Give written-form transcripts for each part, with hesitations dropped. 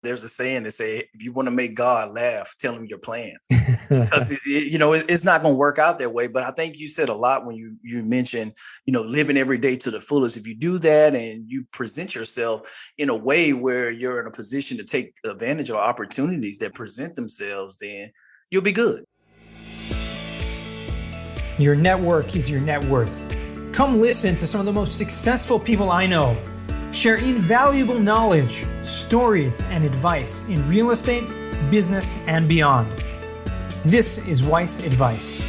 there's a saying that say, if you want to make God laugh, tell him your plans. Because it's not going to work out that way. But I think you said a lot when you mentioned, living every day to the fullest. If you do that and you present yourself in a way where you're in a position to take advantage of opportunities that present themselves, then you'll be good. Your network is your net worth. Come listen to some of the most successful people I know share invaluable knowledge, stories, and advice in real estate, business, and beyond. This is Weiss Advice.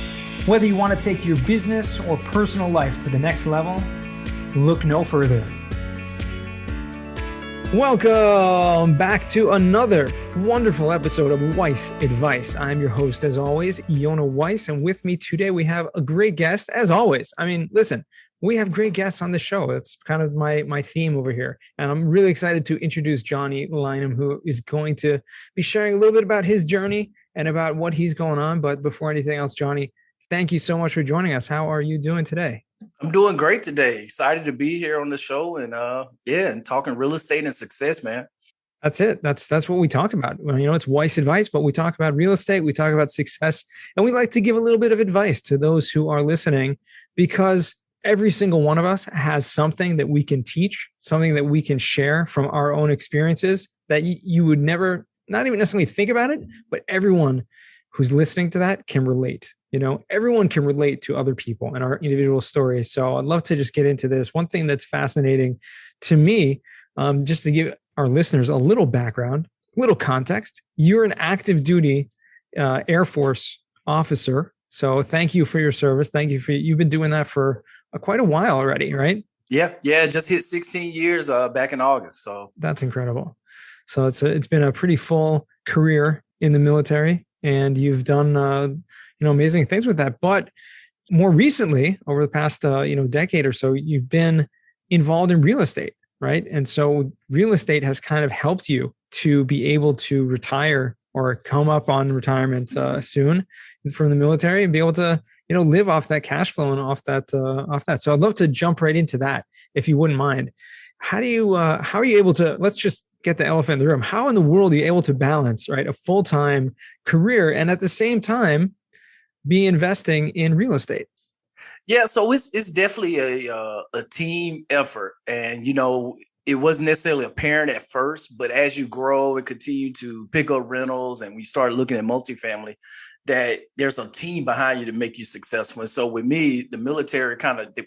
Whether you want to take your business or personal life to the next level, look no further. Welcome back to another wonderful episode of Weiss Advice. I'm your host, as always, Yona Weiss, and with me today we have a great guest, as always. I mean, listen, we have great guests on the show. That's kind of my theme over here. And I'm really excited to introduce Johnny Lynum, who is going to be sharing a little bit about his journey and about what he's going on. But before anything else, Johnny, thank you so much for joining us. How are you doing today? I'm doing great today. Excited to be here on the show and talking real estate and success, man. That's it. That's what we talk about. Well, it's Weiss Advice, but we talk about real estate, we talk about success, and we like to give a little bit of advice to those who are listening, because every single one of us has something that we can teach, something that we can share from our own experiences that you would never, not even necessarily think about it, but everyone who's listening to that can relate. Everyone can relate to other people and our individual stories. So I'd love to just get into this. One thing that's fascinating to me, just to give our listeners a little background, a little context, you're an active duty Air Force officer. So thank you for your service. You've been doing that for quite a while already, right? Yeah. Just hit 16 years back in August. So that's incredible. So it's been a pretty full career in the military, and you've done amazing things with that. But more recently, over the past decade or so, you've been involved in real estate, right? And so real estate has kind of helped you to be able to retire or come up on retirement soon from the military and be able to live off that cash flow and off that. So I'd love to jump right into that, if you wouldn't mind. How are you able to, let's just get the elephant in the room. How in the world are you able to balance, right, a full-time career and at the same time be investing in real estate? Yeah, so it's definitely a team effort, and it wasn't necessarily apparent at first, but as you grow and continue to pick up rentals, and we start looking at multifamily, that there's a team behind you to make you successful. And so with me, the military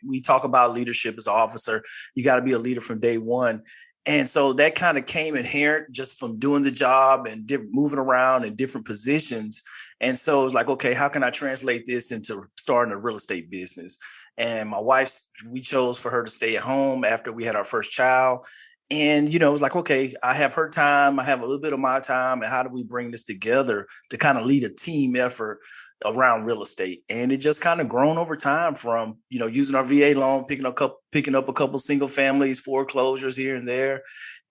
we talk about leadership as an officer. You got to be a leader from day one. And so that kind of came inherent just from doing the job and moving around in different positions. And so it was like, okay, how can I translate this into starting a real estate business? And my wife, we chose for her to stay at home after we had our first child. And, it was like, okay, I have her time, I have a little bit of my time, and how do we bring this together to kind of lead a team effort around real estate? And it just kind of grown over time from, using our VA loan, picking up a couple single families, foreclosures here and there,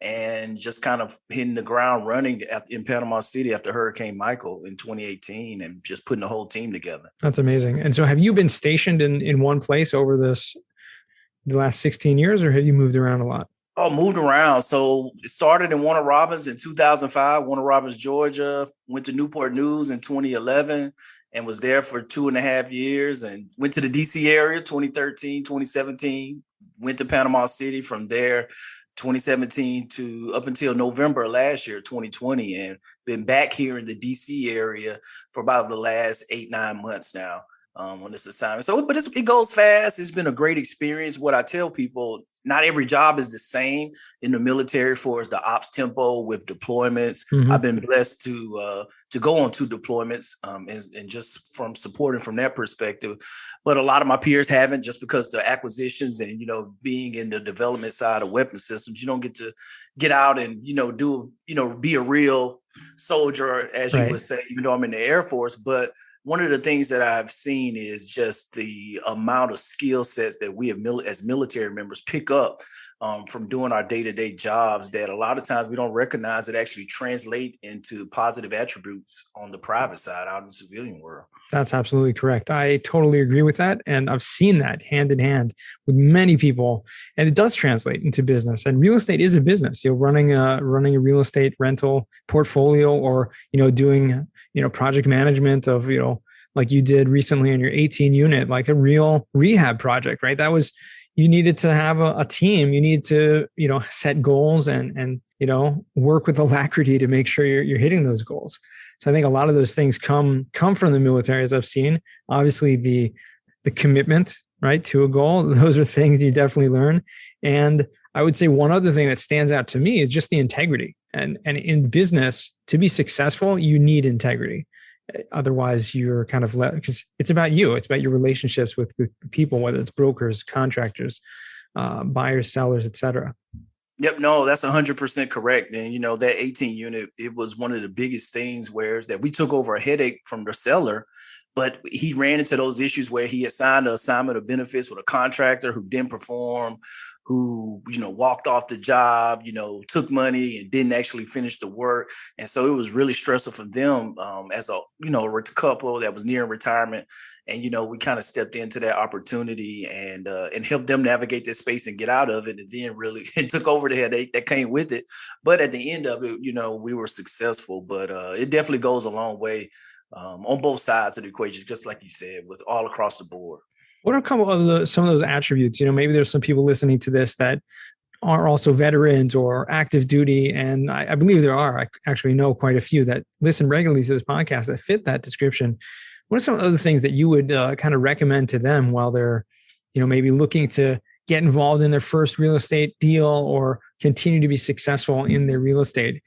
and just kind of hitting the ground running in Panama City after Hurricane Michael in 2018, and just putting the whole team together. That's amazing. And so have you been stationed in one place over the last 16 years, or have you moved around a lot? Oh, moved around. So it started in Warner Robins in 2005, Warner Robins, Georgia, went to Newport News in 2011 and was there for 2.5 years, and went to the DC area, 2013, 2017, went to Panama City from there, 2017 to up until November last year, 2020, and been back here in the DC area for about the last 8-9 months now. On this assignment. So, but it goes fast. It's been a great experience. What I tell people, not every job is the same in the military for the ops tempo with deployments. Mm-hmm. I've been blessed to go on 2 deployments and just from supporting from that perspective. But a lot of my peers haven't, just because the acquisitions and, being in the development side of weapon systems, you don't get to get out and, be a real soldier, as you would say, even though I'm in the Air Force. But one of the things that I've seen is just the amount of skill sets that we have as military members pick up from doing our day-to-day jobs that a lot of times we don't recognize it actually translate into positive attributes on the private side out in the civilian world. That's absolutely correct. I totally agree with that. And I've seen that hand in hand with many people, and it does translate into business. And real estate is a business. Running a real estate rental portfolio, or, doing, project management of, like you did recently in your 18 unit, like a real rehab project, right? You needed to have a team. You need to, set goals and work with alacrity to make sure you're hitting those goals. So I think a lot of those things come from the military, as I've seen. Obviously, the commitment, right, to a goal. Those are things you definitely learn. And I would say one other thing that stands out to me is just the integrity. And in business, to be successful, you need integrity. Otherwise, you're kind of because it's about you. It's about your relationships with people, whether it's brokers, contractors, buyers, sellers, et cetera. Yep. No, that's 100% correct. And, that 18 unit, it was one of the biggest things that we took over a headache from the seller, but he ran into those issues where he had signed an assignment of benefits with a contractor who didn't perform, who, walked off the job, took money and didn't actually finish the work. And so it was really stressful for them as a couple that was nearing retirement. And, we kind of stepped into that opportunity and helped them navigate this space and get out of it. And then really it took over the headache that came with it. But at the end of it, we were successful. But it definitely goes a long way on both sides of the equation, just like you said, with all across the board. What are some of those attributes? Maybe there's some people listening to this that are also veterans or active duty. And I believe there are. I actually know quite a few that listen regularly to this podcast that fit that description. What are some other things that you would kind of recommend to them while they're, maybe looking to get involved in their first real estate deal or continue to be successful in their real estate?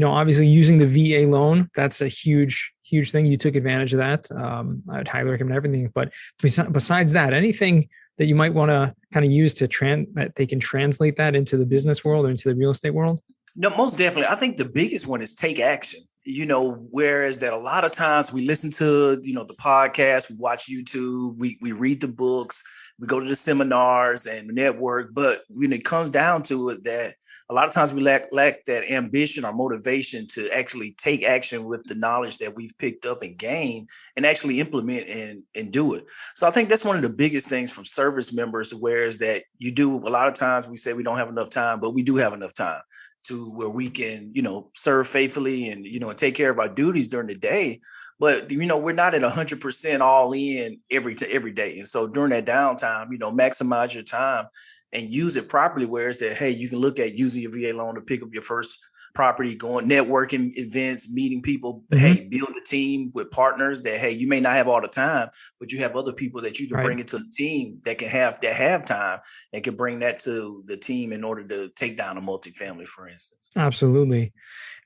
Obviously using the VA loan, that's a huge thing. You took advantage of that. I would highly recommend everything. But besides that, anything that you might want to kind of use that they can translate that into the business world or into the real estate world? No, most definitely. I think the biggest one is take action. Whereas that a lot of times we listen to, the podcast, we watch YouTube, we read the books, we go to the seminars and network. But when it comes down to it, that a lot of times we lack that ambition or motivation to actually take action with the knowledge that we've picked up and gained and actually implement and do it. So I think that's one of the biggest things from service members, whereas that you do a lot of times we say we don't have enough time, but we do have enough time to where we can, serve faithfully and, and take care of our duties during the day. But, we're not at 100% all in every day. And so during that downtime, maximize your time and use it properly. Whereas that, hey, you can look at using your VA loan to pick up your first property, going networking events, meeting people, mm-hmm. Hey, build a team with partners that, hey, you may not have all the time, but you have other people that you can bring into the team that have time and can bring that to the team in order to take down a multifamily, for instance. Absolutely.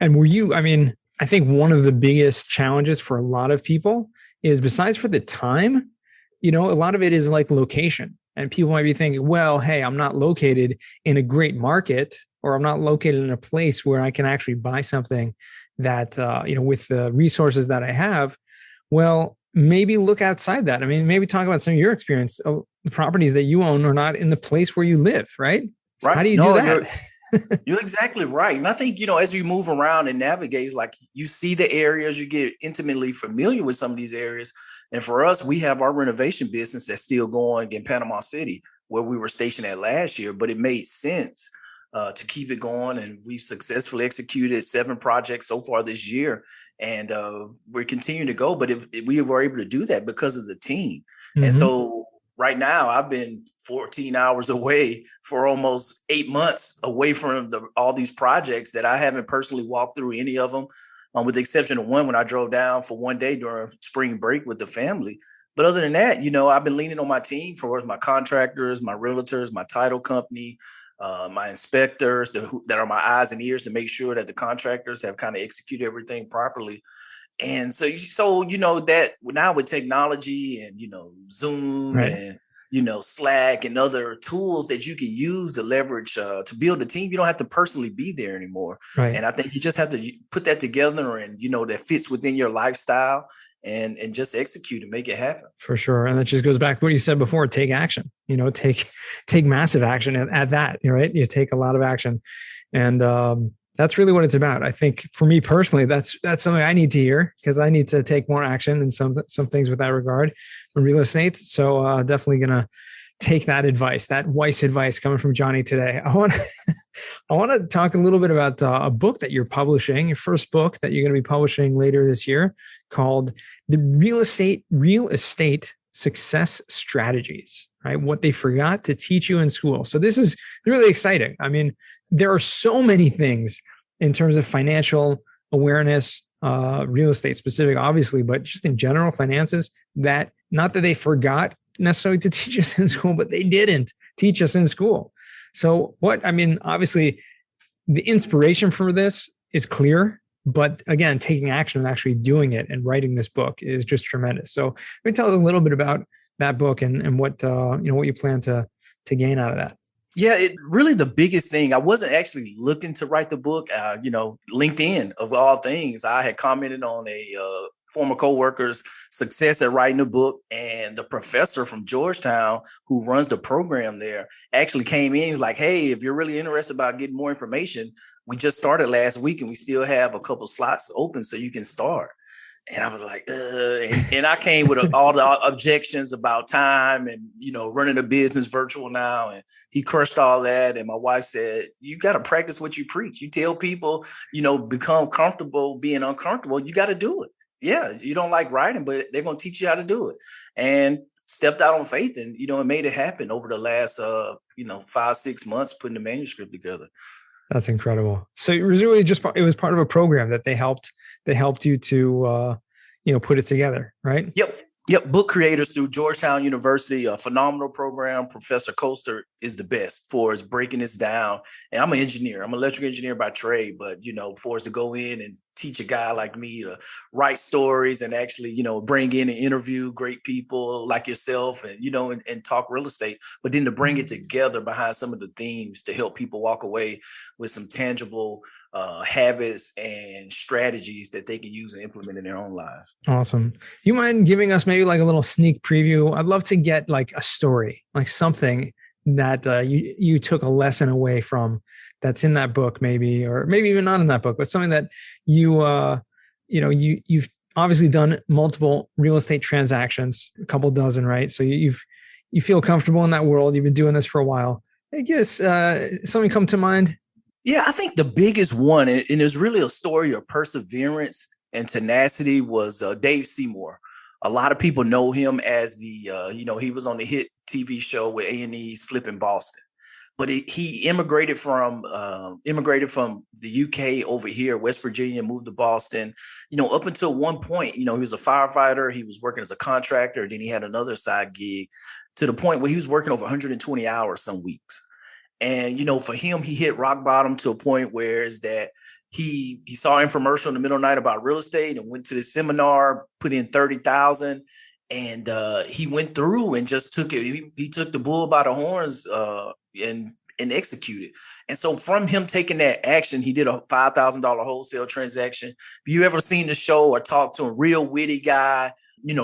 And I think one of the biggest challenges for a lot of people is, besides for the time, a lot of it is like location. And people might be thinking, well, hey, I'm not located in a great market, or I'm not located in a place where I can actually buy something that, with the resources that I have. Well, maybe look outside that. Maybe talk about some of your experience. The properties that you own are not in the place where you live, right? So right. How do you do that? You're exactly right. And I think, as you move around and navigate, it's like you see the areas, you get intimately familiar with some of these areas. And for us, we have our renovation business that's still going in Panama City, where we were stationed at last year, but it made sense to keep it going. And we successfully executed 7 projects so far this year. And we're continuing to go, but we were able to do that because of the team. Mm-hmm. And so right now I've been 14 hours away for almost 8 months away from all these projects that I haven't personally walked through any of them, with the exception of one when I drove down for one day during spring break with the family. But other than that, I've been leaning on my team for my contractors, my realtors, my title company, my inspectors that are my eyes and ears to make sure that the contractors have kind of executed everything properly. And so that now with technology and, Zoom right. and, Slack and other tools that you can use to leverage to build a team. You don't have to personally be there anymore. Right. And I think you just have to put that together and, that fits within your lifestyle and just execute and make it happen. For sure. And that just goes back to what you said before, take action, take massive action at that, right? You take a lot of action. And that's really what it's about. I think for me personally, that's something I need to hear because I need to take more action in some things with that regard in real estate. So definitely going to take that advice, that wise advice coming from Johnny today. I want to talk a little bit about a book that you're publishing, your first book that you're going to be publishing later this year called The Real Estate Success Strategies, right? What they forgot to teach you in school. So this is really exciting. I mean, there are so many things in terms of financial awareness, real estate specific, obviously, but just in general finances that not that they forgot necessarily to teach us in school, but they didn't teach us in school. So obviously the inspiration for this is clear, but again, taking action and actually doing it and writing this book is just tremendous. So let me tell us a little bit about that book and what, what you plan to gain out of that. Yeah, really the biggest thing, I wasn't actually looking to write the book. LinkedIn of all things, I had commented on a former coworker's success at writing a book, and the professor from Georgetown who runs the program there actually came in. He was like, "Hey, if you're really interested about getting more information, we just started last week and we still have a couple slots open so you can start." And I was like, and I came with all the objections about time and, running a business virtual now. And he crushed all that. And my wife said, "You got to practice what you preach. You tell people, become comfortable being uncomfortable. You got to do it. Yeah, you don't like writing, but they're going to teach you how to do it." And stepped out on faith and, it made it happen over the last, 5-6 months putting the manuscript together. That's incredible. So it was really it was part of a program that they helped you to, put it together, right? Yep. Book creators through Georgetown University, a phenomenal program. Professor Coaster is the best for us breaking this down. And I'm an engineer. I'm an electrical engineer by trade, but, for us to go in and teach a guy like me to write stories and actually, bring in and interview great people like yourself and, and talk real estate, but then to bring it together behind some of the themes to help people walk away with some tangible habits and strategies that they can use and implement in their own lives. Awesome. You mind giving us maybe like a little sneak preview? I'd love to get like a story, like something that you took a lesson away from that's in that book, maybe, or maybe even not in that book, but something that you've obviously done multiple real estate transactions, a couple dozen, right? So you feel comfortable in that world. You've been doing this for a while. I guess something come to mind. Yeah, I think the biggest one, and it's really a story of perseverance and tenacity, was Dave Seymour. A lot of people know him as he was on the hit TV show with A&E's Flipping Boston. But he immigrated from the UK over here, West Virginia, moved to Boston, up until one point, he was a firefighter. He was working as a contractor. Then he had another side gig to the point where he was working over 120 hours some weeks. And, for him, he hit rock bottom to a point where is that he saw an infomercial in the middle of the night about real estate and went to the seminar, put in 30,000. And he went through and just took it. He took the bull by the horns and executed. And so from him taking that action, he did a $5,000 wholesale transaction. If you ever seen the show or talked to a real witty guy,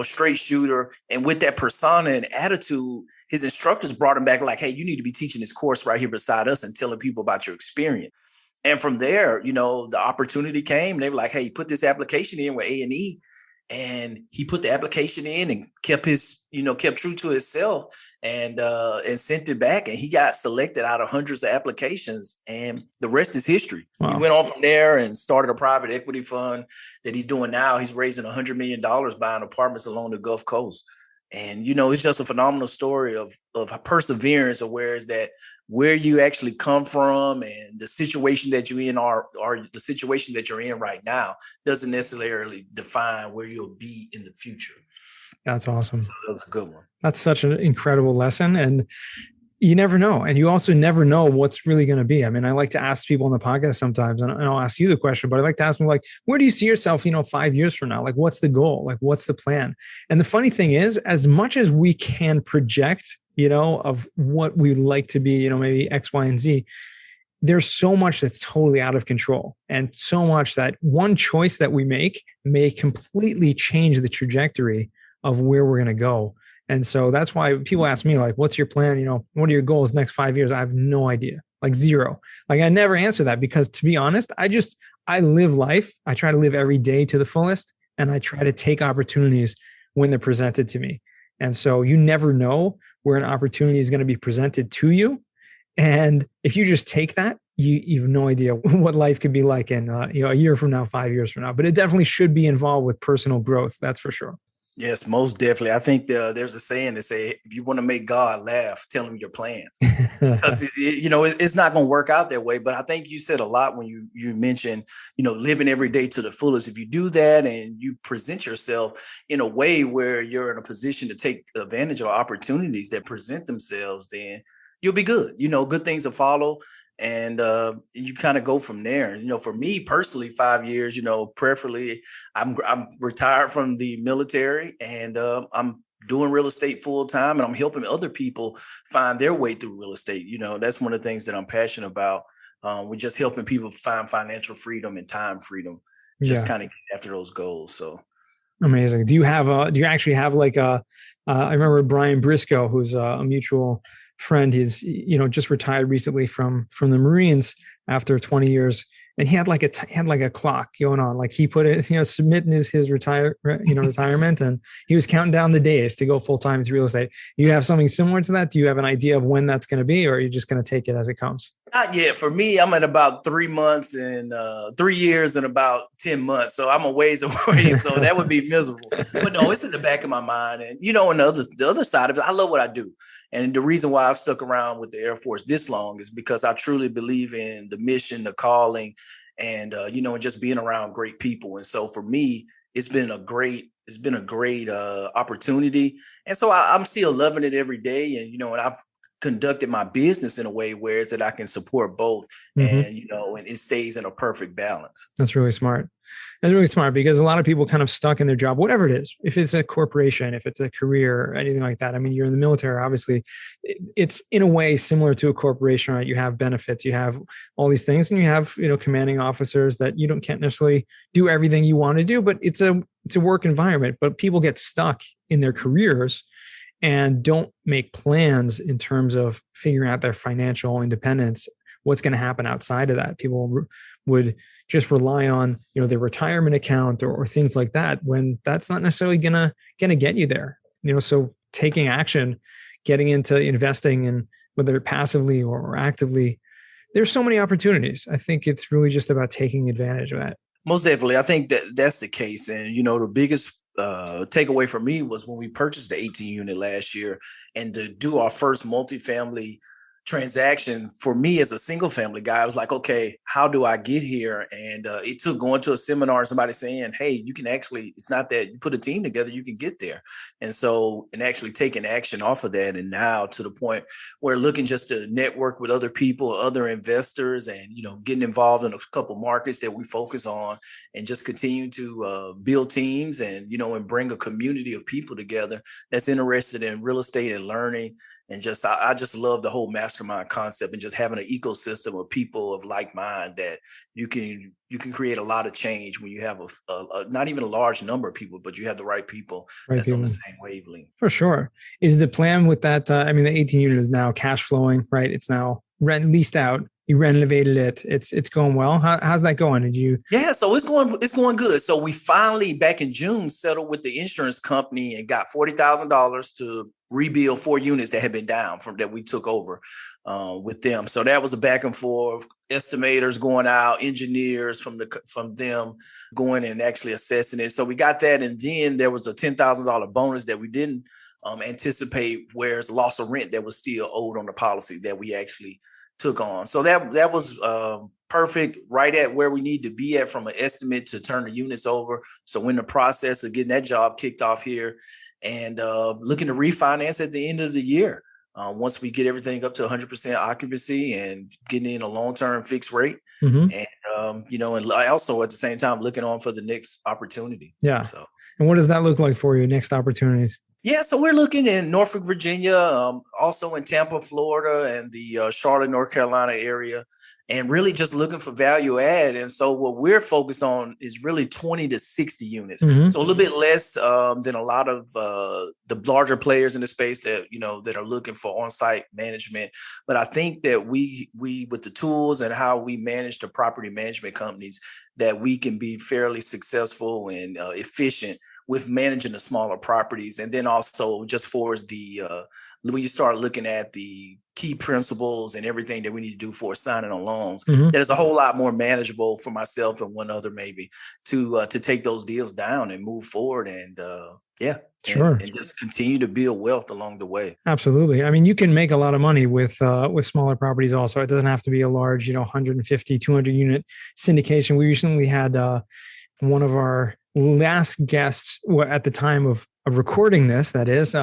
straight shooter, and with that persona and attitude, his instructors brought him back like, "Hey, you need to be teaching this course right here beside us and telling people about your experience." And from there, the opportunity came. They were like, "Hey, put this application in with A&E." And he put the application in and kept true to himself and sent it back. And he got selected out of hundreds of applications. And the rest is history. Wow. He went on from there and started a private equity fund that he's doing now. He's raising $100 million buying apartments along the Gulf Coast. And, it's just a phenomenal story of perseverance, of where you actually come from and the situation that you're in or the situation that you're in right now doesn't necessarily define where you'll be in the future. That's awesome. So that's a good one. That's such an incredible lesson. And you never know. And you also never know what's really going to be. I mean, I like to ask people on the podcast sometimes, and I'll ask you the question, but I like to ask them like, where do you see yourself, 5 years from now? Like, what's the goal? Like, what's the plan? And the funny thing is, as much as we can project of what we'd like to be, maybe X, Y, and Z. There's so much that's totally out of control, and so much that one choice that we make may completely change the trajectory of where we're going to go. And so that's why people ask me, like, what's your plan? What are your goals next 5 years? I have no idea, like zero. Like, I never answer that because, to be honest, I live life. I try to live every day to the fullest, and I try to take opportunities when they're presented to me. And so you never know where an opportunity is going to be presented to you. And if you just take that, you have no idea what life could be like in a year from now, 5 years from now. But it definitely should be involved with personal growth. That's for sure. Yes, most definitely. I think there's a saying that say, if you want to make God laugh, tell him your plans. Because it's not going to work out that way. But I think you said a lot when you mentioned, living every day to the fullest. If you do that and you present yourself in a way where you're in a position to take advantage of opportunities that present themselves, then you'll be good. Good things will follow. And you kind of go from there. For me personally, 5 years, preferably, I'm retired from the military, and I'm doing real estate full time, and I'm helping other people find their way through real estate. That's one of the things that I'm passionate about. We're just helping people find financial freedom and time freedom, just kind of get after those goals. So amazing. Do you actually have like I remember Brian Briscoe, who's a mutual friend. He's just retired recently from the Marines after 20 years, and he had like a clock going on. Like, he put it, submitting his retirement, and he was counting down the days to go full time into real estate. You have something similar to that? Do you have an idea of when that's going to be, or are you just going to take it as it comes? Not yet. For me, I'm at about 3 months and 3 years and about 10 months. So I'm a ways away. So that would be miserable. But no, it's in the back of my mind. And, on the other side of it, I love what I do. And the reason why I've stuck around with the Air Force this long is because I truly believe in the mission, the calling, and, and just being around great people. And so for me, it's been a great opportunity. And so I'm still loving it every day. And, and I've conducted my business in a way where it's that I can support both, and and it stays in a perfect balance. That's really smart. That's really smart, because a lot of people kind of stuck in their job, whatever it is, if it's a corporation, if it's a career, or anything like that. I mean, you're in the military, obviously it's in a way similar to a corporation, right? You have benefits, you have all these things, and you have, commanding officers that can't necessarily do everything you want to do, but it's a work environment. But people get stuck in their careers and don't make plans in terms of figuring out their financial independence, what's going to happen outside of that. People would just rely on, their retirement account or things like that, when that's not necessarily gonna get you there. So taking action, getting into investing, and whether passively or actively, there's so many opportunities. I think it's really just about taking advantage of that. Most definitely. I think that's the case. And, the biggest takeaway for me was when we purchased the 18 unit last year, and to do our first multifamily transaction. For me as a single family guy, I was like, okay, how do I get here? And it took going to a seminar and somebody saying, hey, you can actually, it's not that you put a team together, you can get there. And so, and actually taking action off of that. And now to the point where looking just to network with other people, other investors, and, getting involved in a couple markets that we focus on, and just continue to build teams and, and bring a community of people together that's interested in real estate and learning. And just, I just love the whole mastermind concept, and just having an ecosystem of people of like mind that you can create a lot of change when you have a not even a large number of people, but you have the right people that's on the same wavelength. For sure. Is the plan with that? The 18 unit is now cash flowing, right? It's now leased out. You renovated it. It's going well. How's that going? Did you? Yeah, so it's going good. So we finally back in June settled with the insurance company and got $40,000 to rebuild 4 units that had been down from that we took over with them. So that was a back and forth, estimators going out, engineers from them going and actually assessing it. So we got that, and then there was a $10,000 bonus that we didn't anticipate, whereas loss of rent that was still owed on the policy that we actually took on. So that was perfect, right at where we need to be at from an estimate to turn the units over. So we're in the process of getting that job kicked off here, and looking to refinance at the end of the year. Once we get everything up to 100% occupancy and getting in a long-term fixed rate. Mm-hmm. And, and also at the same time, looking on for the next opportunity. Yeah. So, and what does that look like for you? Next opportunities? Yeah, so we're looking in Norfolk, Virginia, also in Tampa, Florida, and the Charlotte, North Carolina area, and really just looking for value add. And so what we're focused on is really 20 to 60 units. Mm-hmm. So a little bit less than a lot of the larger players in the space that, that are looking for on-site management. But I think that we with the tools and how we manage the property management companies, that we can be fairly successful and efficient with managing the smaller properties. And then also just for the when you start looking at the key principles and everything that we need to do for signing on loans, there's a whole lot more manageable for myself and one other maybe to take those deals down and move forward and sure, and just continue to build wealth along the way. Absolutely. I mean, you can make a lot of money with smaller properties also. It doesn't have to be a large, 150, 200 unit syndication. We recently had one of our last guests at the time of recording this, that is,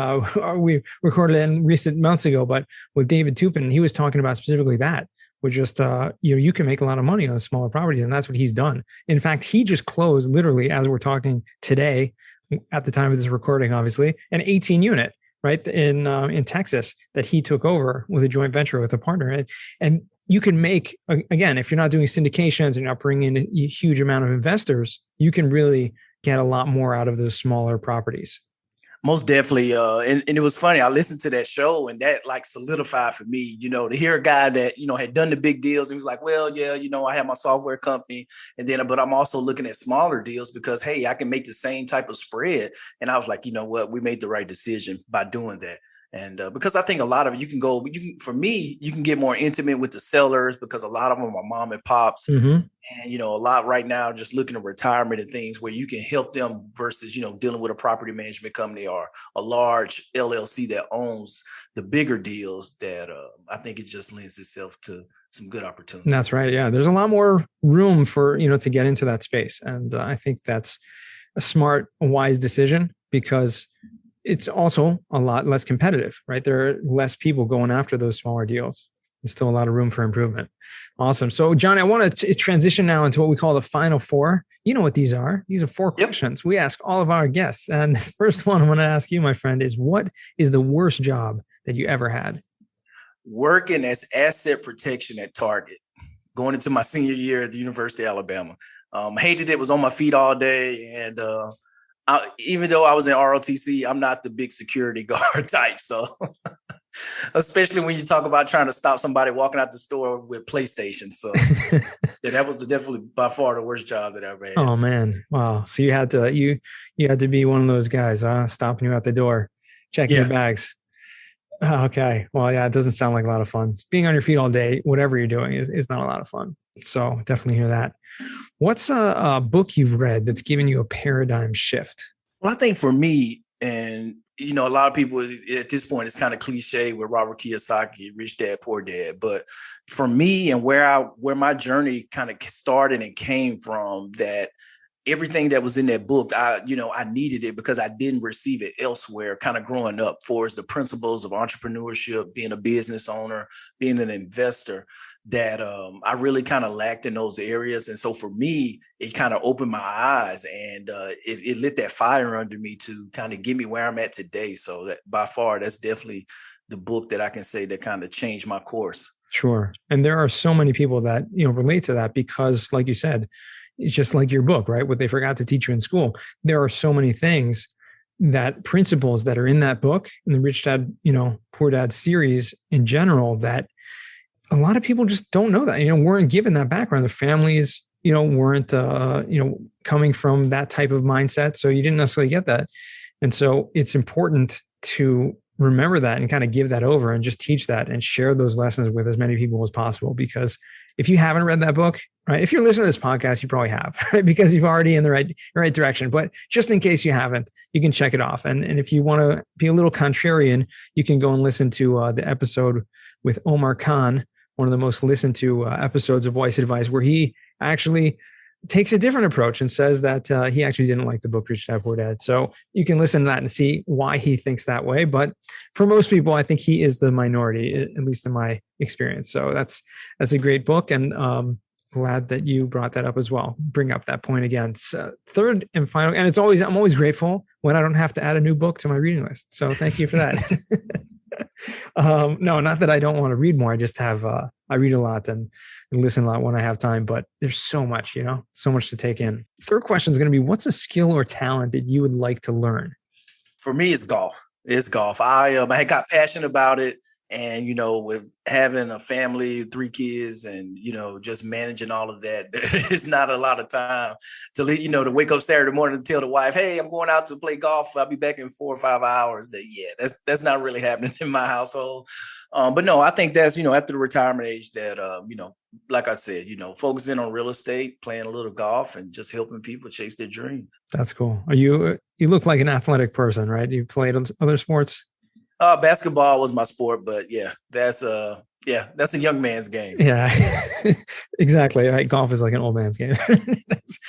we recorded it recent months ago, but with David Tupin, he was talking about specifically that, with just, you can make a lot of money on smaller properties, and that's what he's done. In fact, he just closed literally as we're talking today, at the time of this recording, obviously, an 18 unit, right, in Texas that he took over with a joint venture with a partner. And you can make, again, if you're not doing syndications, you're not bringing in a huge amount of investors, you can really get a lot more out of those smaller properties. Most definitely. And it was funny. I listened to that show and that like solidified for me, to hear a guy that, had done the big deals. He was like, well, yeah, I have my software company but I'm also looking at smaller deals because, hey, I can make the same type of spread. And I was like, you know what, we made the right decision by doing that. And because I think a lot of it, you can get more intimate with the sellers because a lot of them are mom and pops. And, a lot right now, just looking at retirement and things where you can help them versus, dealing with a property management company or a large LLC that owns the bigger deals that I think it just lends itself to some good opportunity. That's right. Yeah. There's a lot more room for, to get into that space. And I think that's a smart, wise decision because it's also a lot less competitive, right? There are less people going after those smaller deals. There's still a lot of room for improvement. Awesome. So, John, I want to transition now into what we call the final four. You know what these are. These are four questions we ask all of our guests. And the first one I'm going to ask you, my friend, is what is the worst job that you ever had? Working as asset protection at Target, going into my senior year at the University of Alabama. Hated it, was on my feet all day. And even though I was in ROTC, I'm not the big security guard type. So especially when you talk about trying to stop somebody walking out the store with PlayStation. So that was definitely by far the worst job that I ever had. Oh man. Wow. So you had to be one of those guys, stopping you at the door, checking your bags. Okay. Well, yeah, it doesn't sound like a lot of fun. Being on your feet all day, whatever you're doing is not a lot of fun. So definitely hear that. What's a book you've read that's given you a paradigm shift? Well, I think for me, and a lot of people at this point, it's kind of cliche with Robert Kiyosaki, Rich Dad, Poor Dad. But for me and where my journey kind of started and came from, that everything that was in that book, I needed it because I didn't receive it elsewhere kind of growing up, for the principles of entrepreneurship, being a business owner, being an investor, that I really kind of lacked in those areas. And so for me, it kind of opened my eyes and it lit that fire under me to kind of get me where I'm at today. So that by far, that's definitely the book that I can say that kind of changed my course. Sure. And there are so many people that, relate to that because, like you said, it's just like your book, right? What they forgot to teach you in school. There are so many things, that principles that are in that book and the Rich Dad, Poor Dad series in general, that a lot of people just don't know that, weren't given that background. The families, weren't, coming from that type of mindset. So you didn't necessarily get that. And so it's important to remember that and kind of give that over and just teach that and share those lessons with as many people as possible. Because if you haven't read that book, right, if you're listening to this podcast, you probably have, right? Because you've already in the right direction. But just in case you haven't, you can check it off. And if you want to be a little contrarian, you can go and listen to the episode with Omar Khan, one of the most listened to episodes of Wise Advice, where he actually takes a different approach and says that he actually didn't like the book Rich Dad Poor Dad. So you can listen to that and see why he thinks that way. But for most people, I think he is the minority, at least in my experience. So that's a great book. And glad that you brought that up as well. Bring up that point again. So, third and final, and I'm always grateful when I don't have to add a new book to my reading list. So thank you for that. No, not that I don't want to read more. I just have, I read a lot and listen a lot when I have time, but there's so much, so much to take in. Third question is going to be, what's a skill or talent that you would like to learn? For me, it's golf. I got passionate about it. And, with having a family, 3 kids and, just managing all of that, it's not a lot of time to wake up Saturday morning and tell the wife, hey, I'm going out to play golf. I'll be back in 4 or 5 hours. That's not really happening in my household. But no, I think that's, after the retirement age that, like I said, focusing on real estate, playing a little golf and just helping people chase their dreams. That's cool. You look like an athletic person, right? You played other sports? Basketball was my sport, but that's a young man's game. Yeah, exactly. Right. Golf is like an old man's game. That's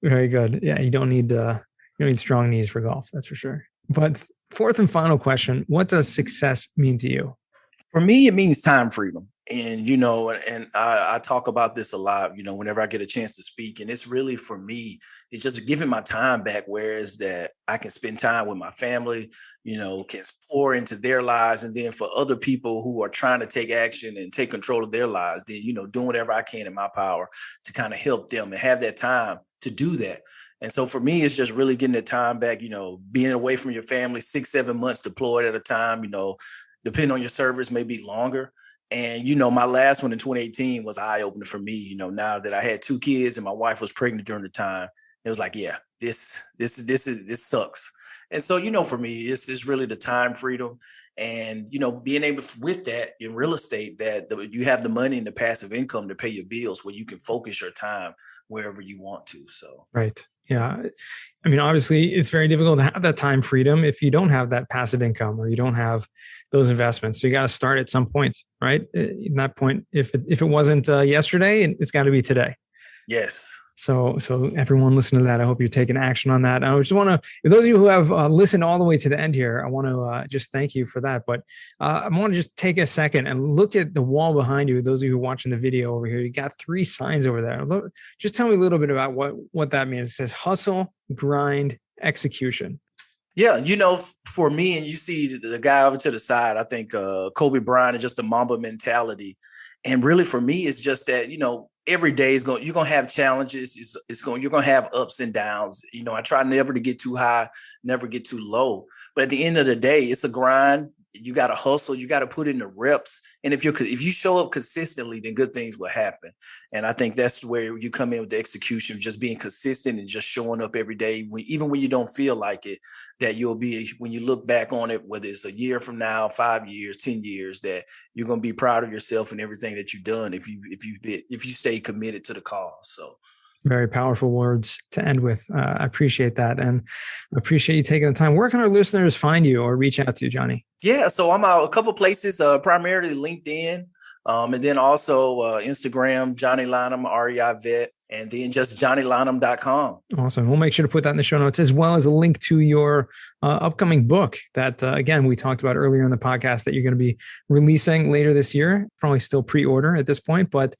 very good. Yeah. You don't need strong knees for golf. That's for sure. But fourth and final question, what does success mean to you? For me, it means time freedom. And, and I talk about this a lot, whenever I get a chance to speak. And it's really, for me, it's just giving my time back, whereas that I can spend time with my family, can pour into their lives. And then for other people who are trying to take action and take control of their lives, then, doing whatever I can in my power to kind of help them and have that time to do that. And so for me, it's just really getting the time back, being away from your family 6-7 months deployed at a time, depending on your service, may be longer. And, my last one in 2018 was eye-opening for me, now that I had 2 kids and my wife was pregnant during the time. It was like, yeah, this sucks. And so, for me, it's really the time freedom and, being able with that in real estate that you have the money and the passive income to pay your bills where you can focus your time wherever you want to. So, right. Yeah. I mean, obviously it's very difficult to have that time freedom if you don't have that passive income or you don't have those investments. So you got to start at some point, right? In that point, if it wasn't yesterday, it's got to be today. Yes. So everyone listening to that, I hope you're taking action on that. I just want to, if those of you who have listened all the way to the end here, I want to just thank you for that. But I want to just take a second and look at the wall behind you. Those of you who are watching the video over here, you got 3 signs over there. Just tell me a little bit about what that means. It says hustle, grind, execution. Yeah, for me, and you see the guy over to the side, I think Kobe Bryant is just the Mamba mentality. And really for me, it's just that, every day you're going to have challenges. You're going to have ups and downs. I try never to get too high, never get too low. But at the end of the day, it's a grind. You got to hustle. You got to put in the reps. And if you show up consistently, then good things will happen. And I think that's where you come in with the execution, just being consistent and just showing up every day, even when you don't feel like it, that you'll be, when you look back on it, whether it's a year from now, 5 years, 10 years, that you're going to be proud of yourself and everything that you've done if you stay committed to the cause. So. Very powerful words to end with. I appreciate that. And I appreciate you taking the time. Where can our listeners find you or reach out to you, Johnny? Yeah, so I'm out a couple places, primarily LinkedIn, and then also Instagram, Johnny Lynum, REI Vet, and then just johnnylynum.com. Awesome. We'll make sure to put that in the show notes, as well as a link to your upcoming book that, again, we talked about earlier in the podcast that you're going to be releasing later this year. Probably still pre-order at this point, but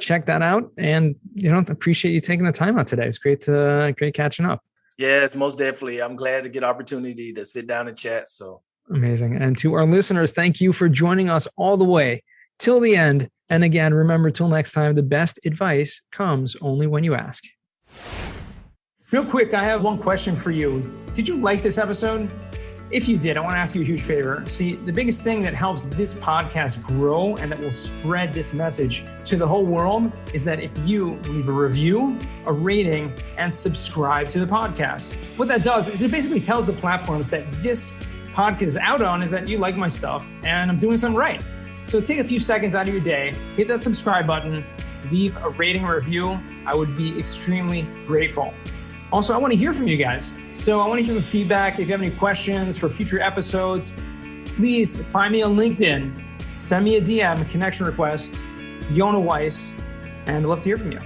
Check that out. And, appreciate you taking the time out today. It's great catching up. Yes, most definitely. I'm glad to get an opportunity to sit down and chat. So amazing. And to our listeners, thank you for joining us all the way till the end. And again, remember, till next time, the best advice comes only when you ask. Real quick, I have one question for you. Did you like this episode? If you did, I want to ask you a huge favor. See, the biggest thing that helps this podcast grow and that will spread this message to the whole world is that if you leave a review, a rating, and subscribe to the podcast. What that does is it basically tells the platforms that this podcast is out on is that you like my stuff and I'm doing something right. So take a few seconds out of your day, hit that subscribe button, leave a rating or review. I would be extremely grateful. Also, I want to hear from you guys. So I want to hear some feedback. If you have any questions for future episodes, please find me on LinkedIn, send me a DM, a connection request, Yona Weiss, and I'd love to hear from you.